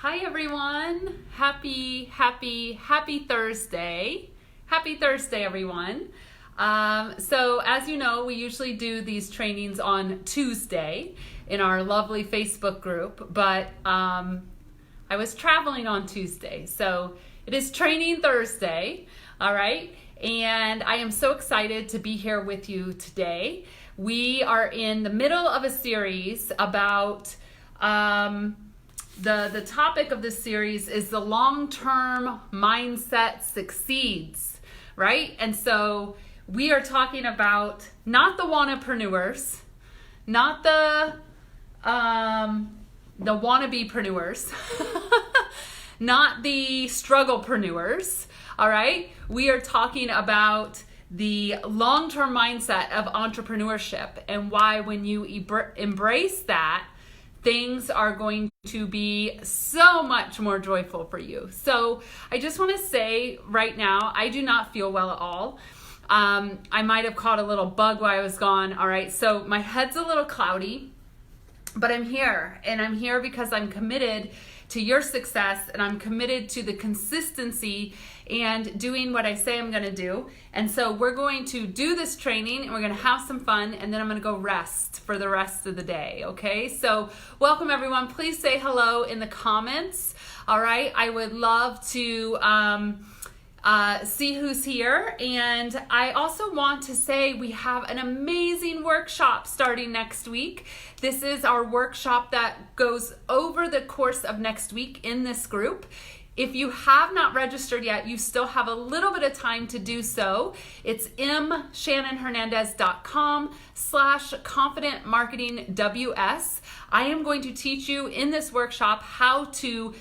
Hi everyone. Happy Thursday. Happy Thursday, everyone. So as you know, we usually do these trainings on Tuesday in our lovely Facebook group, but I was traveling on Tuesday. So it is Training Thursday, all right? And I am so excited to be here with you today. We are in the middle of a series about the topic of this series is the long-term mindset succeeds, right? And so we are talking about not the wannapreneurs, not the wannabe-preneurs, not the strugglepreneurs, all right? We are talking about the long-term mindset of entrepreneurship and why when you embrace that, things are going to be so much more joyful for you. So I just want to say right now, I do not feel well at all. I might have caught a little bug while I was gone. All right, so my head's a little cloudy, but I'm here, and I'm here because I'm committed to your success, and I'm committed to the consistency and doing what I say I'm going to do. And so we're going to do this training, and we're going to have some fun, and then I'm going to go rest for the rest of the day, okay? So welcome, everyone. Please say hello in the comments, all right? I would love to see who's here. And I also want to say we have an amazing workshop starting next week. This is our workshop that goes over the course of next week in this group. If you have not registered yet, you still have a little bit of time to do so. It's mshannonhernandez.com/confidentmarketingws. I am going to teach you in this workshop how to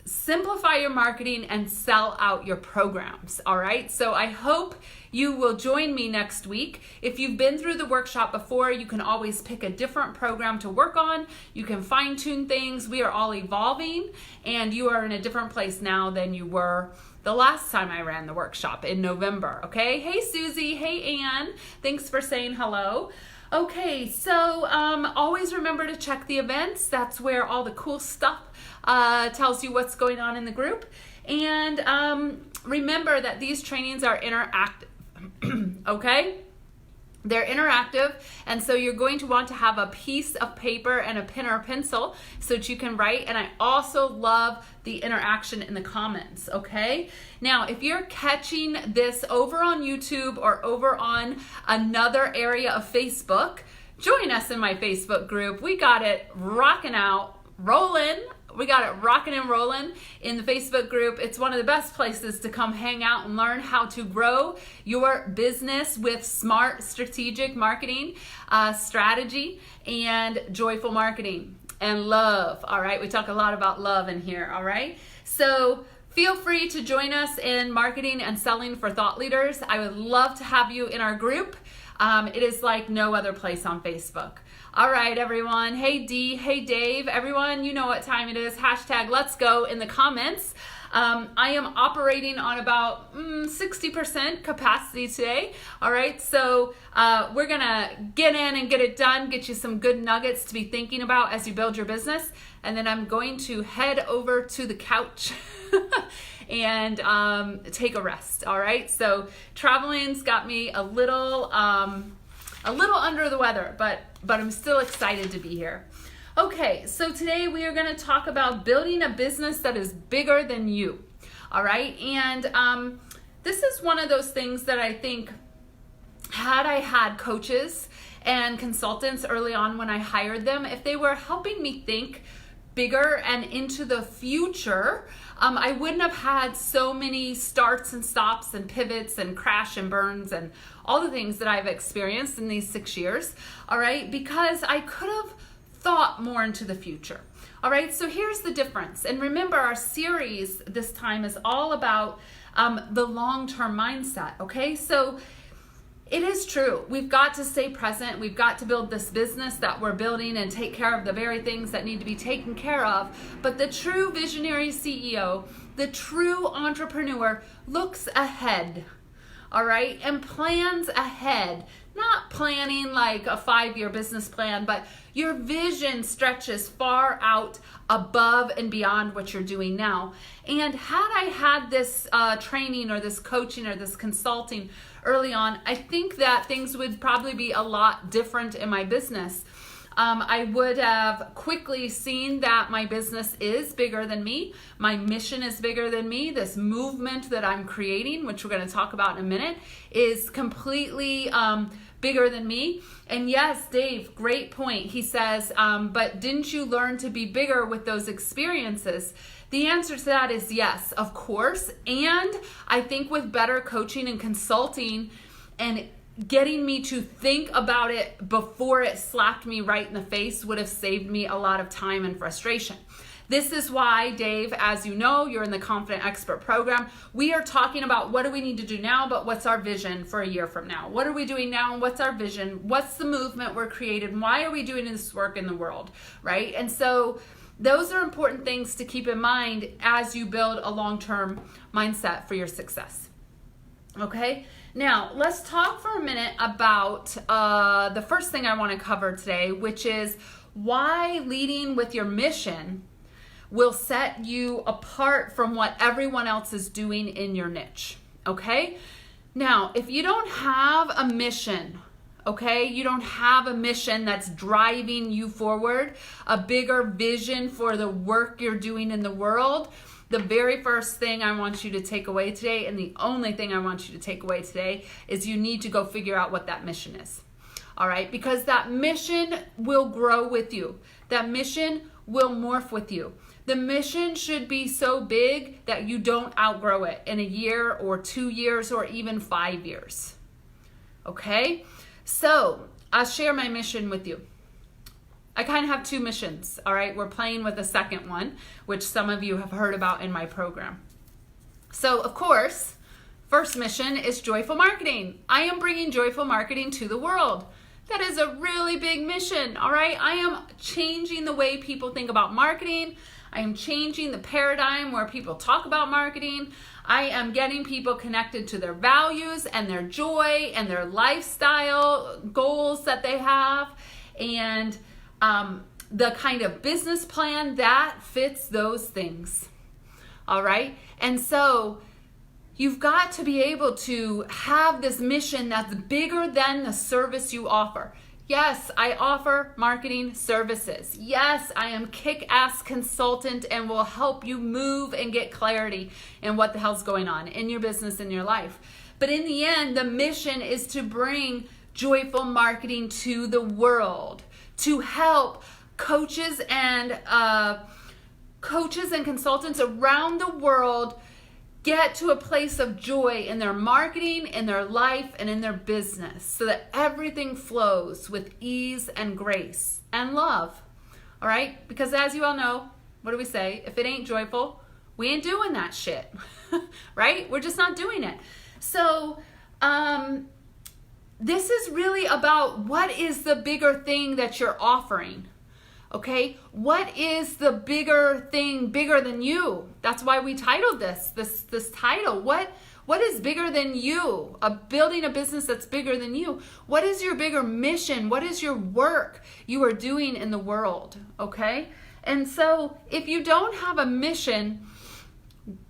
simplify your marketing and sell out your programs. All right. So I hope you will join me next week. If you've been through the workshop before, you can always pick a different program to work on. You can fine tune things. We are all evolving, and you are in a different place now than you were the last time I ran the workshop in November. Okay. Hey, Susie. Hey, Ann. Thanks for saying hello. Okay, so always remember to check the events. That's where all the cool stuff tells you what's going on in the group. And remember that these trainings are interactive, okay? They're interactive, and so you're going to want to have a piece of paper and a pen or a pencil so that you can write. And I also love the interaction in the comments, okay? Now, if you're catching this over on YouTube or over on another area of Facebook, join us in my Facebook group. We got it rocking out, rolling. We got it rocking and rolling in the Facebook group. It's one of the best places to come hang out and learn how to grow your business with smart strategic marketing, strategy, and joyful marketing and love. All right, we talk a lot about love in here. All right, so feel free to join us in Marketing and Selling for Thought Leaders. I would love to have you in our group. It is like no other place on Facebook. All right, everyone. Hey, Dee. Hey, Dave. Everyone, you know what time it is. Hashtag let's go in the comments. I am operating on about 60% capacity today. All right, so we're going to get in and get it done, get you some good nuggets to be thinking about as you build your business. And then I'm going to head over to the couch and take a rest. All right, so traveling's got me a little under the weather, but I'm still excited to be here. Okay, so today we are going to talk about building a business that is bigger than you. All right, and this is one of those things that I think had I had coaches and consultants early on when I hired them, if they were helping me think bigger and into the future, I wouldn't have had so many starts and stops and pivots and crash and burns and all the things that I've experienced in these 6 years, all right, because I could have thought more into the future. All right, so here's the difference. And remember, our series this time is all about the long-term mindset, okay? So it is true. We've got to stay present. We've got to build this business that we're building and take care of the very things that need to be taken care of. But the true visionary CEO, the true entrepreneur looks ahead. all right? And plans ahead. Not planning like a 5-year business plan, but your vision stretches far out above and beyond what you're doing now. And had I had this training or this coaching or this consulting early on, I think that things would probably be a lot different in my business. I would have quickly seen that my business is bigger than me. My mission is bigger than me. This movement that I'm creating, which we're going to talk about in a minute, is completely bigger than me. And yes, Dave, great point. He says, but didn't you learn to be bigger with those experiences? The answer to that is yes, of course. And I think with better coaching and consulting and getting me to think about it before it slapped me right in the face would have saved me a lot of time and frustration. This is why, Dave, as you know, you're in the Confident Expert program. We are talking about what do we need to do now, but what's our vision for a year from now? What are we doing now and what's our vision? What's the movement we're creating? Why are we doing this work in the world, right? And so those are important things to keep in mind as you build a long-term mindset for your success. Okay? Now, let's talk for a minute about the first thing I want to cover today, which is why leading with your mission will set you apart from what everyone else is doing in your niche. Okay? Now, if you don't have a mission, okay, you don't have a mission that's driving you forward, a bigger vision for the work you're doing in the world, the very first thing I want you to take away today, and the only thing I want you to take away today, is you need to go figure out what that mission is. All right? Because that mission will grow with you. That mission will morph with you. The mission should be so big that you don't outgrow it in a year or 2 years or even 5 years. Okay? So, I'll share my mission with you. I kind of have 2 missions, all right? We're playing with a second one, which some of you have heard about in my program. So, of course, first mission is joyful marketing. I am bringing joyful marketing to the world. That is a really big mission, all right? I am changing the way people think about marketing. I am changing the paradigm where people talk about marketing. I am getting people connected to their values and their joy and their lifestyle goals that they have, and the kind of business plan that fits those things. All right? And so you've got to be able to have this mission that's bigger than the service you offer. Yes, I offer marketing services. Yes, I am kick-ass consultant and will help you move and get clarity in what the hell's going on in your business, in your life. But in the end, the mission is to bring joyful marketing to the world, to help coaches and consultants around the world get to a place of joy in their marketing, in their life, and in their business, so that everything flows with ease and grace and love. All right? Because as you all know, what do we say? If it ain't joyful, we ain't doing that shit. Right? We're just not doing it. So, this is really about what is the bigger thing that you're offering. Okay, what is the bigger thing, bigger than you? That's why we titled this title. What is bigger than you? Building a business that's bigger than you. What is your bigger mission? What is your work you are doing in the world? Okay, and so if you don't have a mission,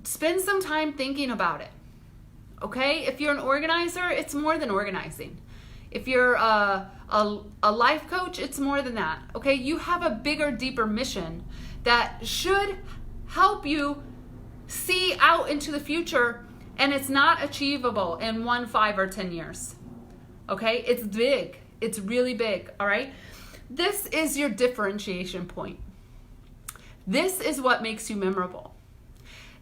spend some time thinking about it. Okay, if you're an organizer, it's more than organizing. If you're a life coach, it's more than that. Okay, you have a bigger, deeper mission that should help you see out into the future, and it's not achievable in 1, 5, or 10 years. Okay, it's big. It's really big. All right, this is your differentiation point. This is what makes you memorable.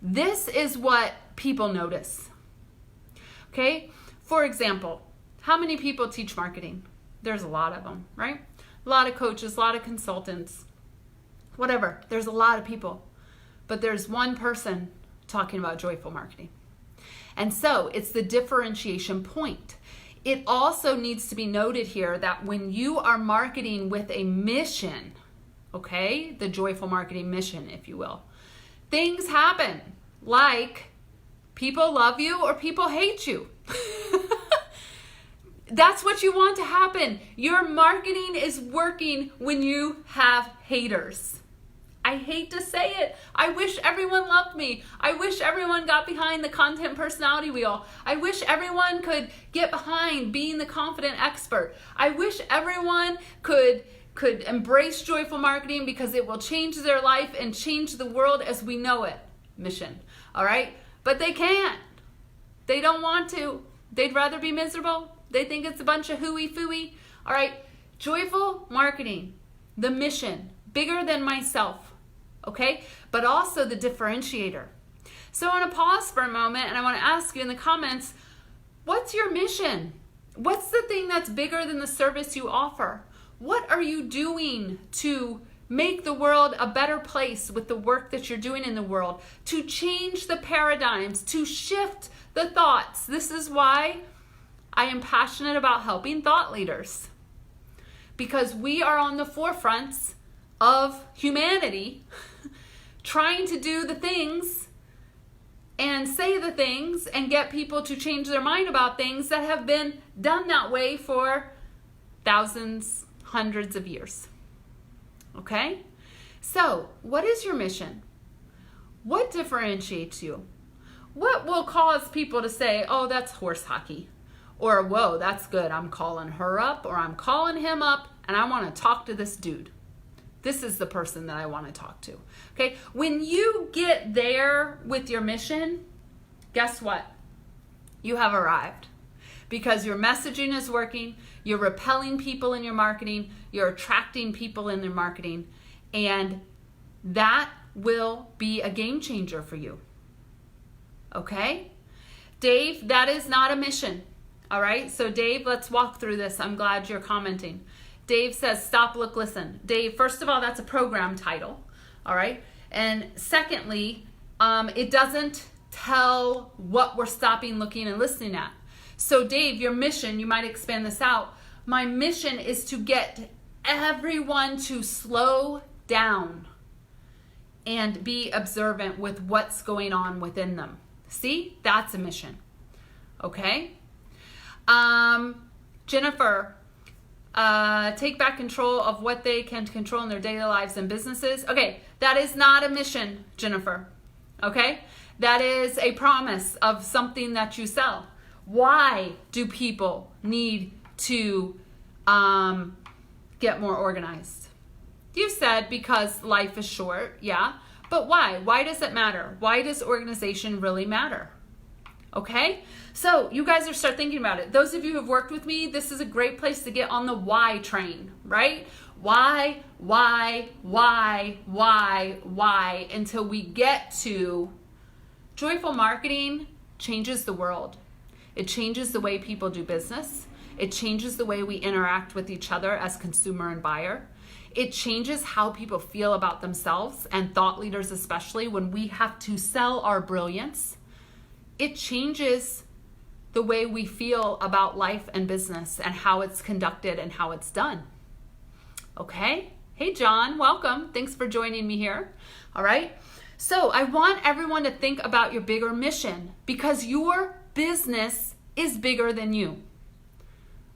This is what people notice. Okay, for example, how many people teach marketing? There's a lot of them, right? A lot of coaches, a lot of consultants, whatever. There's a lot of people. But there's one person talking about joyful marketing. And so it's the differentiation point. It also needs to be noted here that when you are marketing with a mission, okay, the joyful marketing mission, if you will, things happen like people love you or people hate you. That's what you want to happen. Your marketing is working when you have haters. I hate to say it. I wish everyone loved me. I wish everyone got behind the content personality wheel. I wish everyone could get behind being the confident expert. I wish everyone could embrace joyful marketing because it will change their life and change the world as we know it. Mission. All right? But they can't. They don't want to. They'd rather be miserable. They think it's a bunch of hooey-fooey. All right? Joyful marketing. The mission. Bigger than myself. Okay? But also the differentiator. So I want to pause for a moment and I want to ask you in the comments, what's your mission? What's the thing that's bigger than the service you offer? What are you doing to make the world a better place with the work that you're doing in the world? To change the paradigms, to shift the thoughts. This is why I am passionate about helping thought leaders. Because we are on the forefronts of humanity trying to do the things and say the things and get people to change their mind about things that have been done that way for thousands, hundreds of years. Okay? So, what is your mission? What differentiates you? What will cause people to say, oh, that's horse hockey? Or, whoa, that's good. I'm calling her up or I'm calling him up and I want to talk to this dude. This is the person that I want to talk to. Okay? When you get there with your mission, guess what? You have arrived. Because your messaging is working, you're repelling people in your marketing, you're attracting people in your marketing, and that will be a game changer for you. Okay? Dave, that is not a mission. All right? So Dave, let's walk through this. I'm glad you're commenting. Dave says, stop, look, listen. Dave, first of all, that's a program title. All right? And secondly, it doesn't tell what we're stopping, looking, and listening at. So Dave, your mission, you might expand this out. My mission is to get everyone to slow down and be observant with what's going on within them. See? That's a mission. Okay? Jennifer, take back control of what they can control in their daily lives and businesses. Okay, that is not a mission, Jennifer. Okay? That is a promise of something that you sell. Why do people need to get more organized? You said because life is short, yeah. But why? Why does it matter? Why does organization really matter? Okay? So you guys are start thinking about it. Those of you who have worked with me, this is a great place to get on the why train, right? Why, until we get to joyful marketing changes the world. It changes the way people do business. It changes the way we interact with each other as consumer and buyer. It changes how people feel about themselves and thought leaders, especially when we have to sell our brilliance. It changes the way we feel about life and business and how it's conducted and how it's done. Okay? Hey, John, welcome. Thanks for joining me here. All right? So I want everyone to think about your bigger mission because your business is bigger than you.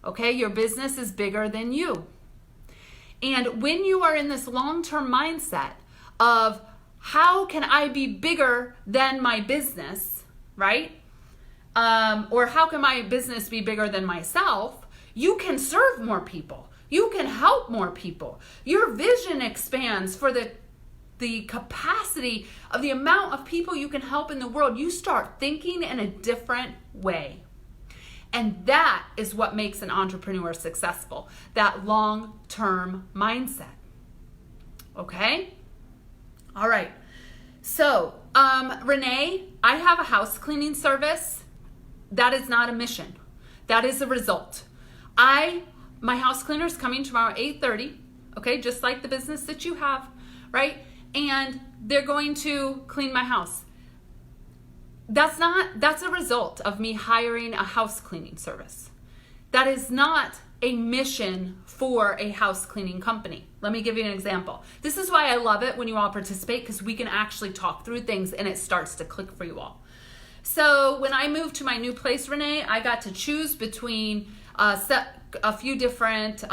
Okay? Your business is bigger than you. And when you are in this long-term mindset of how can I be bigger than my business, right? Or how can my business be bigger than myself? You can serve more people. You can help more people. Your vision expands for the capacity of the amount of people you can help in the world. You start thinking in a different way. And that is what makes an entrepreneur successful, that long-term mindset. Okay? All right. So, Renee, I have a house cleaning service. That is not a mission. That is a result. My house cleaner is coming tomorrow at 8:30, okay, just like the business that you have, right? And they're going to clean my house. That's a result of me hiring a house cleaning service. That is not a mission for a house cleaning company. Let me give you an example. This is why I love it when you all participate, because we can actually talk through things and it starts to click for you all. So when I moved to my new place, Renee, I got to choose between a few different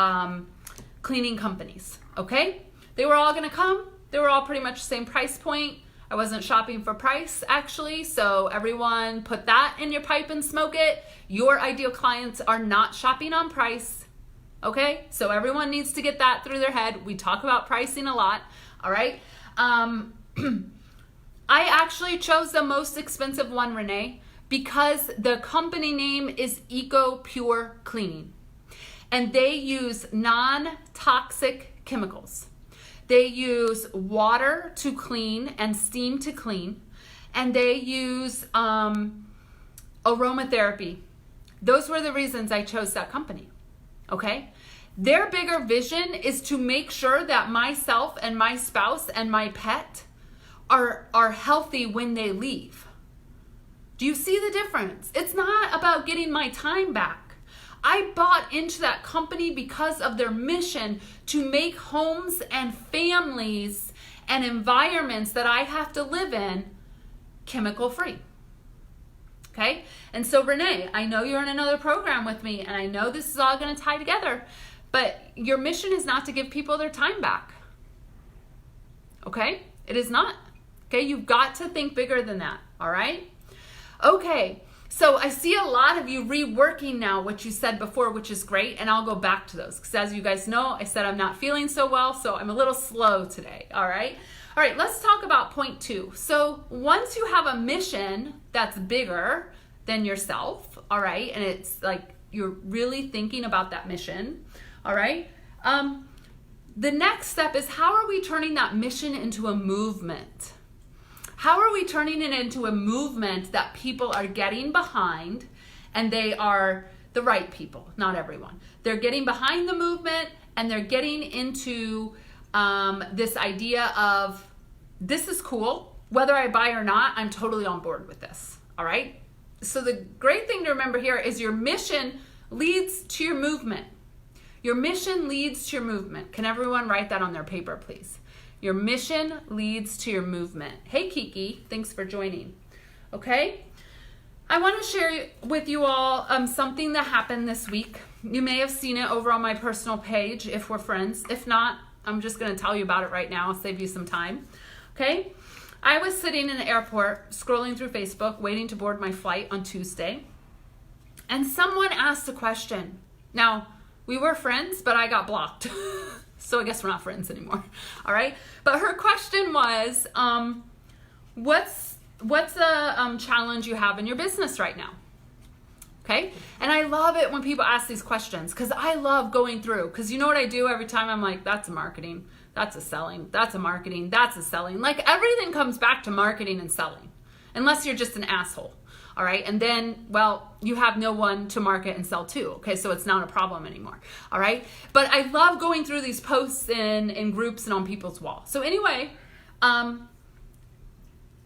cleaning companies, okay? They were all gonna come. They were all pretty much the same price point. I wasn't shopping for price, actually, so everyone put that in your pipe and smoke it. Your ideal clients are not shopping on price, okay? So everyone needs to get that through their head. We talk about pricing a lot, all right? I actually chose the most expensive one, Renee, because the company name is Eco Pure Cleaning, and they use non-toxic chemicals. They use water to clean and steam to clean, and they use aromatherapy. Those were the reasons I chose that company, okay? Their bigger vision is to make sure that myself and my spouse and my pet are healthy when they leave. Do you see the difference? It's not about getting my time back. I bought into that company because of their mission to make homes and families and environments that I have to live in chemical free. Okay? And so Renee, I know you're in another program with me, and I know this is all going to tie together, but your mission is not to give people their time back. Okay? It is not. Okay? You've got to think bigger than that. All right? Okay. So I see a lot of you reworking now what you said before, which is great, and I'll go back to those because as you guys know, I said I'm not feeling so well, so I'm a little slow today, all right? All right, let's talk about point 2. So once you have a mission that's bigger than yourself, all right, and it's like you're really thinking about that mission, all right, the next step is how are we turning that mission into a movement? How are we turning it into a movement that people are getting behind, and they are the right people, not everyone. They're getting behind the movement, and they're getting into this idea of this is cool. Whether I buy or not, I'm totally on board with this, all right? So the great thing to remember here is your mission leads to your movement. Your mission leads to your movement. Can everyone write that on their paper, please? Your mission leads to your movement. Hey, Kiki, thanks for joining. Okay, I want to share with you all something that happened this week. You may have seen it over on my personal page if we're friends. If not, I'm just going to tell you about it right now. I'll save you some time. Okay, I was sitting in the airport scrolling through Facebook waiting to board my flight on Tuesday, and someone asked a question. Now, we were friends, but I got blocked. So I guess we're not friends anymore. All right. But her question was, what's a challenge you have in your business right now? Okay. And I love it when people ask these questions because I love going through, because you know what I do every time? I'm like, that's a marketing, that's a selling, that's a marketing, that's a selling. Like everything comes back to marketing and selling, unless you're just an asshole. All right. And then, well, you have no one to market and sell to. Okay. So it's not a problem anymore. All right. But I love going through these posts in groups and on people's walls. So anyway,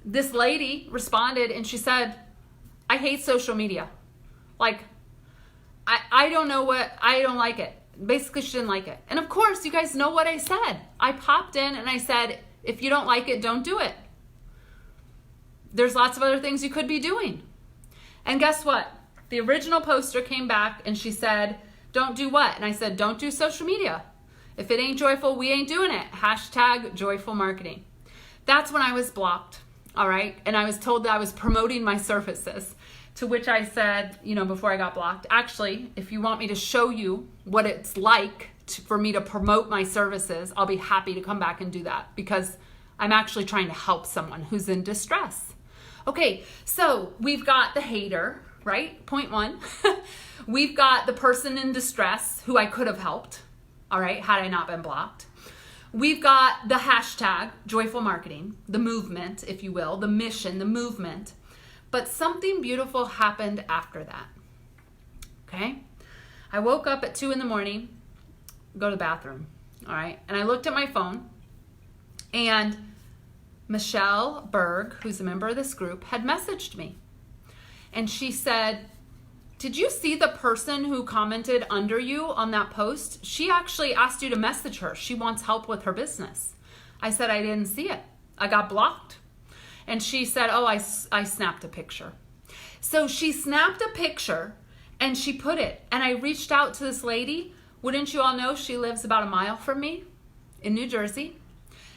this lady responded and she said, I hate social media. Like, I don't know I don't like it. Basically, she didn't like it. And of course, you guys know what I said. I popped in and I said, if you don't like it, don't do it. There's lots of other things you could be doing. And guess what? The original poster came back and she said, don't do what? And I said, don't do social media. If it ain't joyful, we ain't doing it. # joyful marketing. That's when I was blocked. All right. And I was told that I was promoting my services, to which I said, before I got blocked, actually, if you want me to show you what it's like for me to promote my services, I'll be happy to come back and do that because I'm actually trying to help someone who's in distress. Okay, so we've got the hater, right? Point 1. We've got the person in distress who I could have helped, all right, had I not been blocked. We've got the # joyful marketing, the movement, if you will, the mission, the movement. But something beautiful happened after that, okay? I woke up at 2 a.m, go to the bathroom, all right? And I looked at my phone, and Michelle Burke, who's a member of this group, had messaged me. And she said, did you see the person who commented under you on that post? She actually asked you to message her. She wants help with her business. I said, I didn't see it. I got blocked. And she said, oh, I snapped a picture. So she snapped a picture and she put it, and I reached out to this lady. Wouldn't you all know she lives about a mile from me in New Jersey?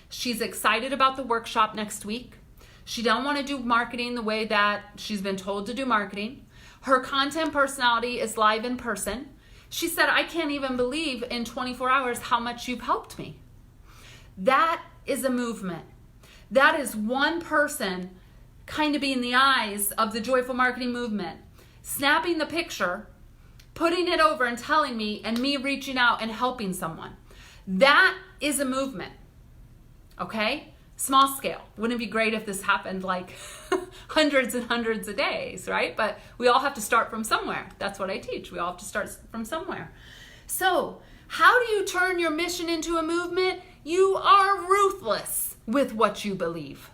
She's excited about the workshop next week. She don't want to do marketing the way that she's been told to do marketing. Her content personality is live in person. She said, I can't even believe in 24 hours how much you've helped me. That is a movement. That is one person kind of being the eyes of the joyful marketing movement, snapping the picture, putting it over and telling me, and me reaching out and helping someone. That is a movement. Okay? Small scale. Wouldn't it be great if this happened like hundreds and hundreds of days, right? But we all have to start from somewhere. That's what I teach. We all have to start from somewhere. So, how do you turn your mission into a movement? You are ruthless with what you believe.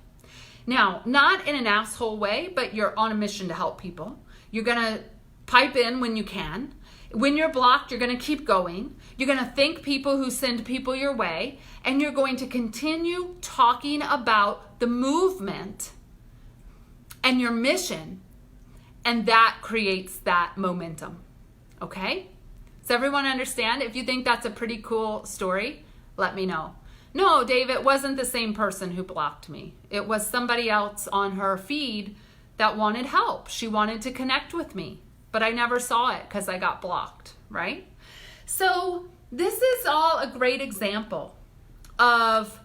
Now, not in an asshole way, but you're on a mission to help people. You're going to pipe in when you can. When you're blocked, you're going to keep going. You're going to thank people who send people your way. And you're going to continue talking about the movement and your mission. And that creates that momentum. Okay? Does everyone understand? If you think that's a pretty cool story, let me know. No, Dave, it wasn't the same person who blocked me. It was somebody else on her feed that wanted help. She wanted to connect with me, but I never saw it because I got blocked, right? So this is all a great example of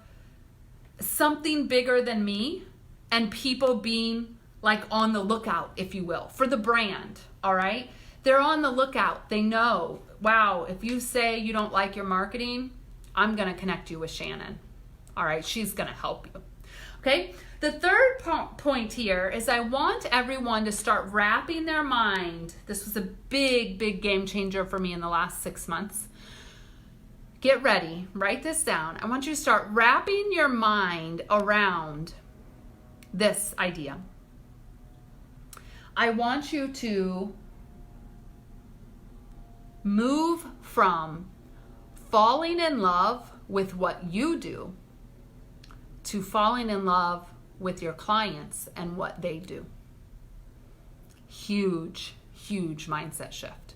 something bigger than me and people being like on the lookout, if you will, for the brand, all right? They're on the lookout. They know, wow, if you say you don't like your marketing, I'm going to connect you with Shannon. All right, she's going to help you. Okay, the third point here is I want everyone to start wrapping their mind. This was a big, big game changer for me in the last 6 months. Get ready, write this down. I want you to start wrapping your mind around this idea. I want you to move from falling in love with what you do to falling in love with your clients and what they do. Huge, huge mindset shift.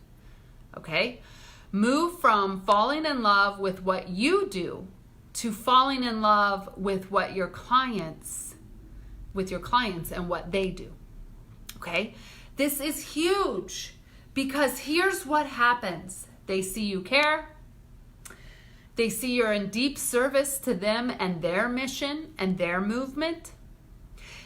Okay? Move from falling in love with what you do to falling in love with what your clients, and what they do. Okay? This is huge because here's what happens. They see you care. They see you're in deep service to them and their mission and their movement.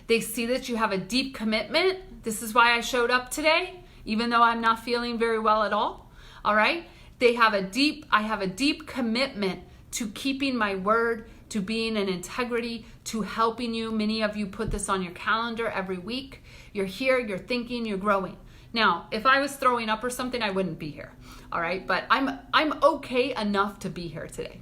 They see that you have a deep commitment. This is why I showed up today, even though I'm not feeling very well at all. All right? I have a deep commitment to keeping my word, to being in integrity, to helping you. Many of you put this on your calendar every week. You're here, you're thinking, you're growing. Now, if I was throwing up or something, I wouldn't be here. All right, but I'm okay enough to be here today.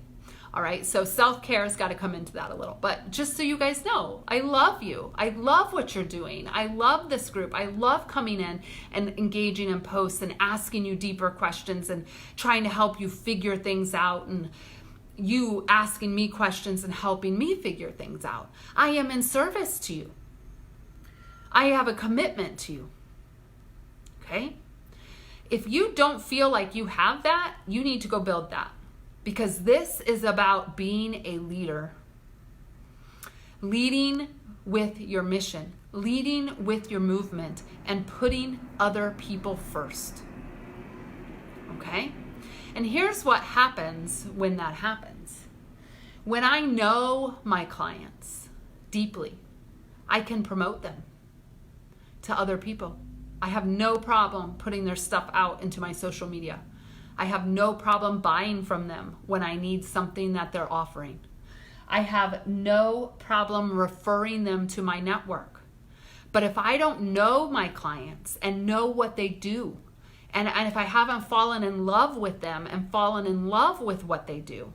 All right, so self-care has got to come into that a little. But just so you guys know, I love you. I love what you're doing. I love this group. I love coming in and engaging in posts and asking you deeper questions and trying to help you figure things out, and you asking me questions and helping me figure things out. I am in service to you. I have a commitment to you. Okay? If you don't feel like you have that, you need to go build that. Because this is about being a leader. Leading with your mission, leading with your movement, and putting other people first. Okay? And here's what happens when that happens. When I know my clients deeply, I can promote them to other people. I have no problem putting their stuff out into my social media. I have no problem buying from them when I need something that they're offering. I have no problem referring them to my network. But if I don't know my clients and know what they do, and if I haven't fallen in love with them and fallen in love with what they do,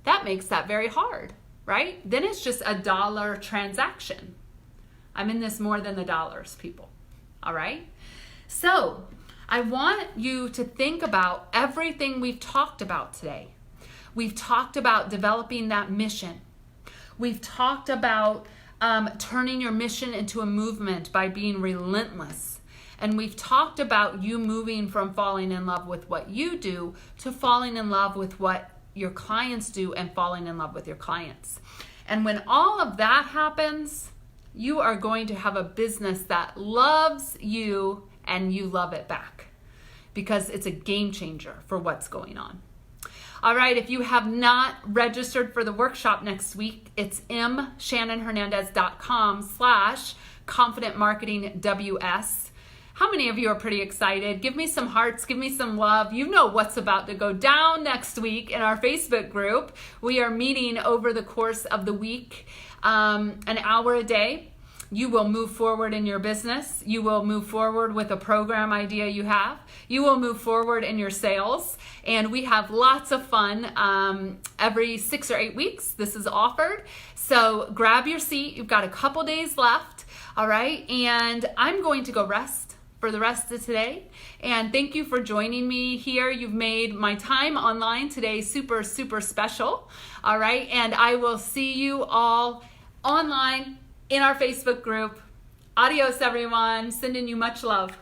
that makes that very hard, right? Then it's just a dollar transaction. I'm in this more than the dollars, people. All right? So I want you to think about everything we've talked about today. We've talked about developing that mission. We've talked about turning your mission into a movement by being relentless. And we've talked about you moving from falling in love with what you do to falling in love with what your clients do and falling in love with your clients. And when all of that happens, you are going to have a business that loves you and you love it back, because it's a game changer for what's going on. All right, if you have not registered for the workshop next week, it's mshannonhernandez.com/confidentmarketingws. How many of you are pretty excited? Give me some hearts, give me some love. You know what's about to go down next week in our Facebook group. We are meeting over the course of the week, an hour a day. You will move forward in your business. You will move forward with a program idea you have. You will move forward in your sales. And we have lots of fun every 6 or 8 weeks. This is offered. So grab your seat. You've got a couple days left. All right. And I'm going to go rest for the rest of today. And thank you for joining me here. You've made my time online today super, super special. All right. And I will see you all online in our Facebook group. Adios, everyone. Sending you much love.